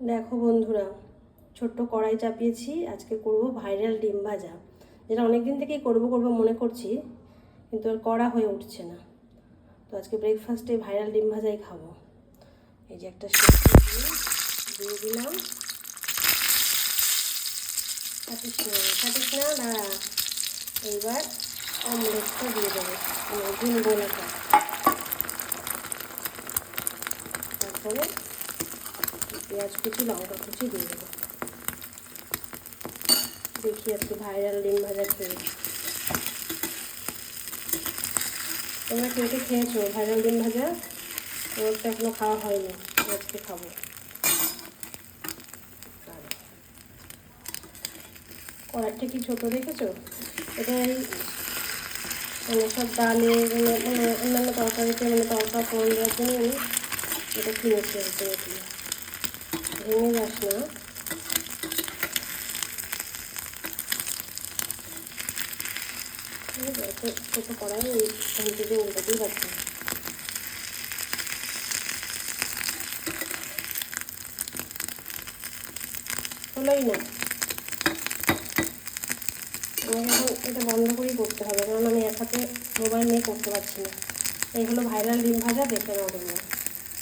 দেখো বন্ধুরা, ছোট্ট কড়াই চাপিয়েছি। আজকে করব ভাইরাল ডিম ভাজা, যেটা অনেক দিন থেকেই করবো মনে করছি, কিন্তু আর করা হয়ে উঠছে না। তো আজকে ব্রেকফাস্টে ভাইরাল ডিম ভাজাই খাবো। এই যে একটা দিয়ে দিলাম। কাটিস না দাঁড়া। এইবার অমলেটটা দিয়ে দেবো, ডিম গোলাটা। তারপরে পেঁয়াজ কুচি, লঙ্কা কুচি দিয়ে দেবো। দেখি আজকে ভাইরাল ডিম ভাজা খেয়ে। তোমরা কে কে খেয়েছো ভাইরাল ডিম ভাজা? আমার তো এখনো খাওয়া হয়নি, আজকে খাবো। কড়াইটা কি ছোটো দেখেছো? এটা মানে সব ডালে অন্যান্য তরকারিতে তরকা ফোড়ন দেওয়ার জন্য আমি এটা কিনেছি। ভেঙে যাস না। ছোটো কড়াই এই থেকে উল্টাতেই পারছি। হলোই না। আমাকে এখন এটা বন্ধ করেই করতে হবে, কারণ আমি এক হাতে মোবাইল নিয়ে করতে পারছি না। এই হলো ভাইরাল ডিম ভাজা, দেখে নাও তোমরা।